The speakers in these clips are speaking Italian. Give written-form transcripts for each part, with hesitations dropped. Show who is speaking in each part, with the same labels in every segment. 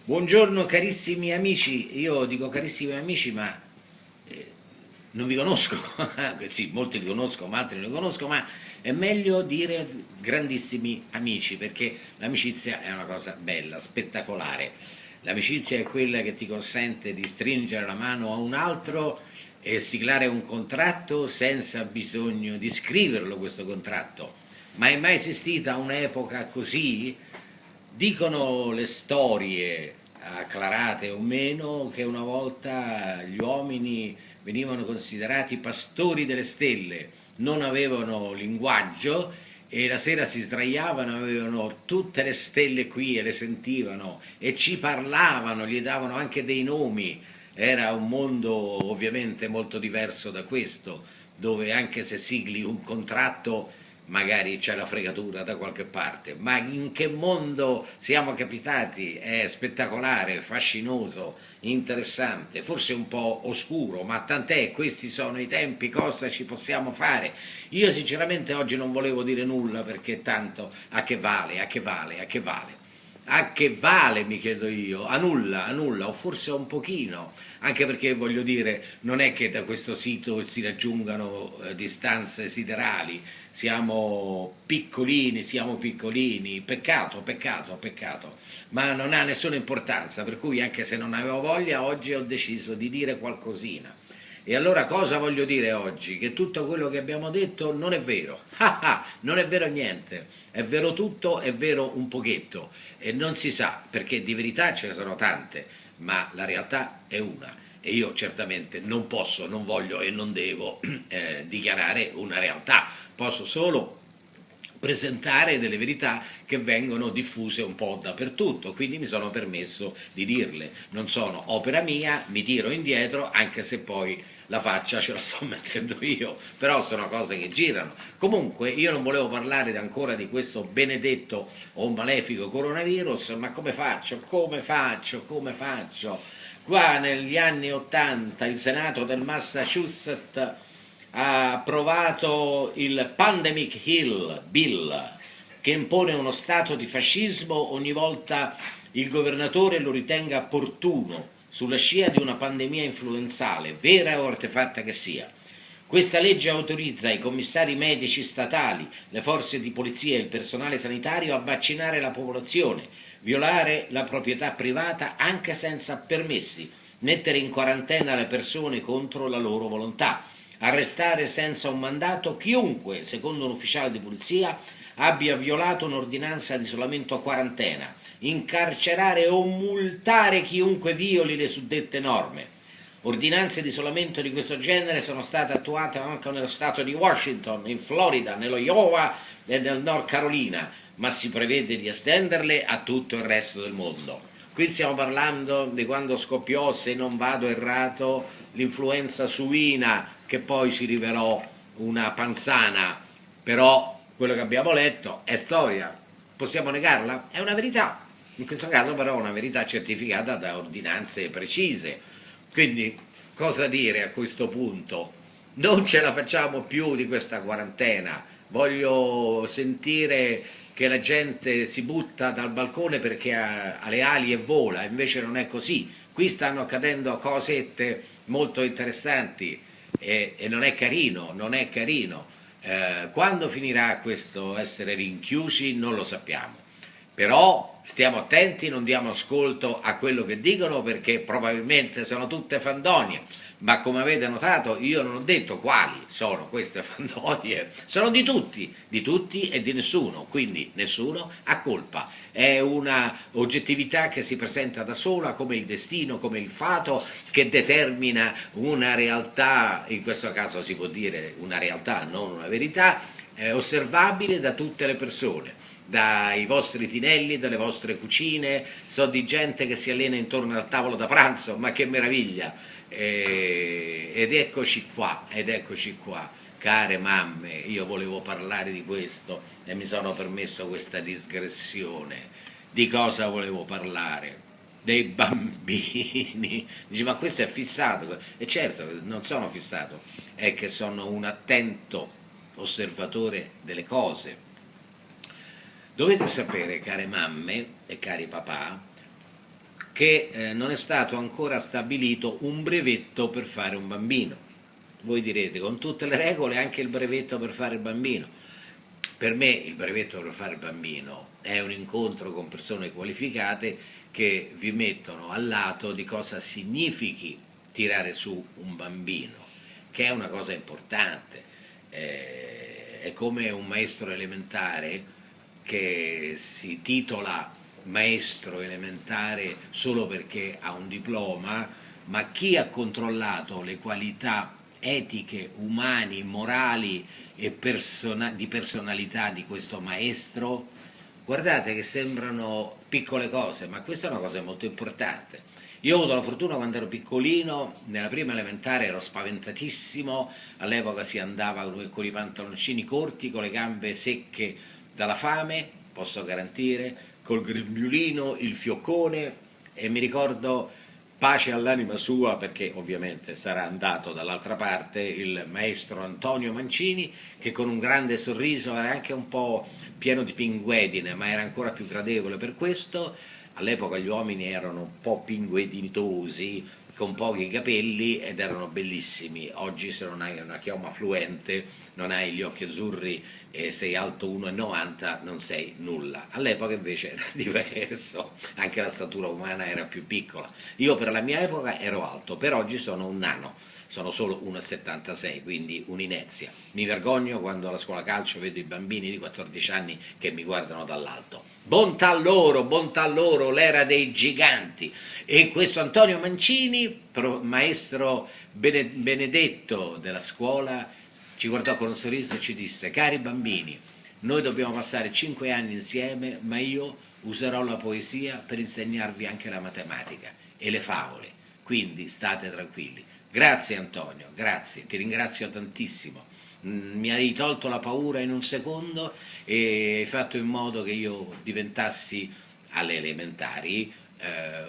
Speaker 1: Buongiorno carissimi amici, io dico carissimi amici ma non vi conosco, sì, molti li conosco ma altri non li conosco, ma è meglio dire grandissimi amici perché l'amicizia è una cosa bella, spettacolare. L'amicizia è quella che ti consente di stringere la mano a un altro e siglare un contratto senza bisogno di scriverlo questo contratto. Ma è mai esistita un'epoca così? Dicono le storie, acclarate o meno, che una volta gli uomini venivano considerati pastori delle stelle, non avevano linguaggio e la sera si sdraiavano, avevano tutte le stelle qui e le sentivano e ci parlavano, gli davano anche dei nomi. Era un mondo ovviamente molto diverso da questo, dove anche se sigli un contratto magari c'è la fregatura da qualche parte, ma in che mondo siamo capitati? È spettacolare, fascinoso, interessante, forse un po' oscuro, ma tant'è, questi sono i tempi, cosa ci possiamo fare? Io sinceramente oggi non volevo dire nulla perché tanto a che vale, a che vale, a che vale? A che vale, mi chiedo io? A nulla, o forse a un pochino, anche perché voglio dire, non è che da questo sito si raggiungano distanze siderali, siamo piccolini, peccato, peccato, peccato, ma non ha nessuna importanza, per cui anche se non avevo voglia, oggi ho deciso di dire qualcosina. E allora cosa voglio dire oggi? Che tutto quello che abbiamo detto non è vero. Ah, ah, non è vero niente. È vero tutto, è vero un pochetto. E non si sa, perché di verità ce ne sono tante, ma la realtà è una. E io certamente non posso, non voglio e non devo dichiarare una realtà. Posso solo presentare delle verità che vengono diffuse un po' dappertutto, quindi mi sono permesso di dirle. Non sono opera mia, mi tiro indietro, anche se poi la faccia ce la sto mettendo io, però sono cose che girano. Comunque io non volevo parlare ancora di questo benedetto o malefico coronavirus, ma come faccio? Come faccio? Come faccio? Qua negli anni '80 il Senato del Massachusetts ha approvato il Pandemic Bill, che impone uno stato di fascismo ogni volta il governatore lo ritenga opportuno, sulla scia di una pandemia influenzale, vera o artefatta che sia. Questa legge autorizza i commissari medici statali, le forze di polizia e il personale sanitario a vaccinare la popolazione, violare la proprietà privata anche senza permessi, mettere in quarantena le persone contro la loro volontà, arrestare senza un mandato chiunque, secondo un ufficiale di polizia, abbia violato un'ordinanza di isolamento o quarantena, incarcerare o multare chiunque violi le suddette norme. Ordinanze di isolamento di questo genere sono state attuate anche nello stato di Washington, in Florida, nello Iowa e nel North Carolina, ma si prevede di estenderle a tutto il resto del mondo. Qui stiamo parlando di quando scoppiò, se non vado errato, l'influenza suina, che poi si rivelò una panzana, però quello che abbiamo letto è storia. Possiamo negarla? È una verità. In questo caso però è una verità certificata da ordinanze precise. Quindi cosa dire a questo punto? Non ce la facciamo più di questa quarantena. Voglio sentire che la gente si butta dal balcone perché ha le ali e vola, invece non è così. Qui stanno accadendo cosette molto interessanti e non è carino, non è carino. Quando finirà questo essere rinchiusi non lo sappiamo, però stiamo attenti, non diamo ascolto a quello che dicono perché probabilmente sono tutte fandonie, ma come avete notato io non ho detto quali sono queste fandonie, sono di tutti e di nessuno, quindi nessuno ha colpa, è una oggettività che si presenta da sola come il destino, come il fato che determina una realtà, in questo caso si può dire una realtà, non una verità, osservabile da tutte le persone, dai vostri tinelli, dalle vostre cucine, so di gente che si allena intorno al tavolo da pranzo, ma che meraviglia! Ed eccoci qua, care mamme, io volevo parlare di questo e mi sono permesso questa digressione. Di cosa volevo parlare? Dei bambini. Dici, ma questo è fissato? E certo, non sono fissato, è che sono un attento osservatore delle cose. Dovete sapere, care mamme e cari papà, che non è stato ancora stabilito un brevetto per fare un bambino. Voi direte, con tutte le regole anche il brevetto per fare il bambino. Per me il brevetto per fare il bambino è un incontro con persone qualificate che vi mettono al lato di cosa significhi tirare su un bambino, che è una cosa importante. È come un maestro elementare che si titola maestro elementare solo perché ha un diploma, ma chi ha controllato le qualità etiche, umane, morali e di personalità di questo maestro? Guardate che sembrano piccole cose, ma questa è una cosa molto importante. Io ho avuto la fortuna quando ero piccolino, nella prima elementare ero spaventatissimo, all'epoca si andava con i pantaloncini corti, con le gambe secche dalla fame, posso garantire, col grembiulino, il fioccone, e mi ricordo, pace all'anima sua, perché ovviamente sarà andato dall'altra parte, il maestro Antonio Mancini, che con un grande sorriso era anche un po' pieno di pinguedine, ma era ancora più gradevole per questo. All'epoca gli uomini erano un po' pinguedinosi, con pochi capelli, ed erano bellissimi. Oggi se non hai una chioma fluente, non hai gli occhi azzurri e sei alto 1,90 non sei nulla. All'epoca invece era diverso, anche la statura umana era più piccola. Io per la mia epoca ero alto, per oggi sono un nano, sono solo 1,76, quindi un'inezia. Mi vergogno quando alla scuola calcio vedo i bambini di 14 anni che mi guardano dall'alto. Bontà loro, l'era dei giganti. E questo Antonio Mancini, maestro benedetto della scuola, ci guardò con un sorriso e ci disse: cari bambini, noi dobbiamo passare 5 anni insieme, ma io userò la poesia per insegnarvi anche la matematica e le favole, quindi state tranquilli. Grazie Antonio, grazie, ti ringrazio tantissimo. Mi hai tolto la paura in un secondo e hai fatto in modo che io diventassi alle elementari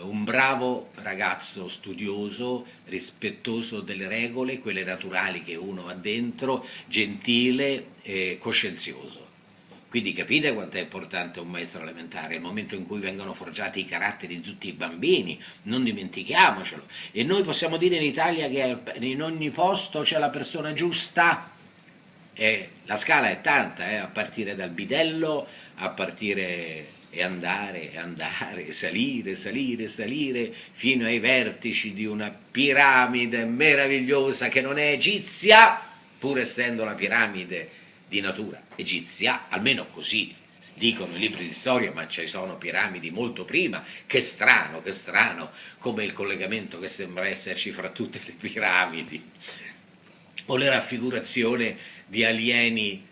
Speaker 1: un bravo ragazzo studioso, rispettoso delle regole, quelle naturali che uno ha dentro, gentile e coscienzioso. Quindi capite quanto è importante un maestro elementare, il momento in cui vengono forgiati i caratteri di tutti i bambini, non dimentichiamocelo. E noi possiamo dire in Italia che in ogni posto c'è la persona giusta. La scala è tanta, a partire dal bidello, a partire e andare, salire, fino ai vertici di una piramide meravigliosa che non è egizia, pur essendo la piramide di natura egizia, almeno così dicono i libri di storia, ma ci sono piramidi molto prima. Che strano, come il collegamento che sembra esserci fra tutte le piramidi, o la raffigurazione di alieni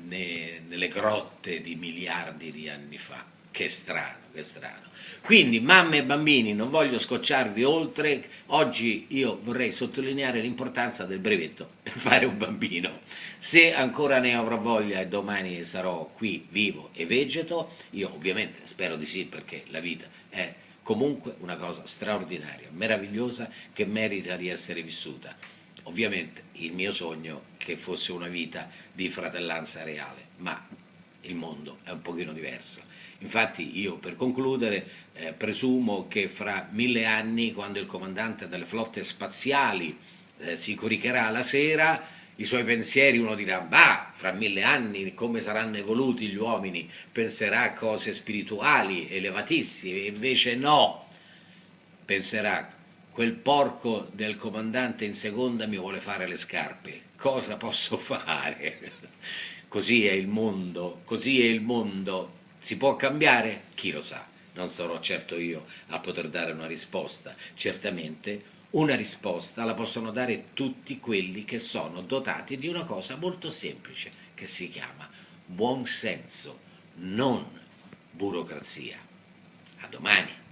Speaker 1: nelle grotte di miliardi di anni fa. Che strano, che strano. Quindi, mamme e bambini, non voglio scocciarvi oltre, oggi io vorrei sottolineare l'importanza del brevetto per fare un bambino. Se ancora ne avrò voglia e domani sarò qui vivo e vegeto, io ovviamente spero di sì, perché la vita è comunque una cosa straordinaria, meravigliosa, che merita di essere vissuta. Ovviamente il mio sogno è che fosse una vita di fratellanza reale, ma il mondo è un pochino diverso. Infatti io, per concludere, presumo che fra 1000 anni, quando il comandante delle flotte spaziali si coricherà la sera, i suoi pensieri, uno dirà: bah, fra 1000 anni come saranno evoluti gli uomini, penserà a cose spirituali elevatissime, invece no, penserà: quel porco del comandante in seconda mi vuole fare le scarpe, cosa posso fare? Così è il mondo, così è il mondo. Si può cambiare? Chi lo sa, non sarò certo io a poter dare una risposta. Certamente una risposta la possono dare tutti quelli che sono dotati di una cosa molto semplice, che si chiama buon senso, non burocrazia. A domani.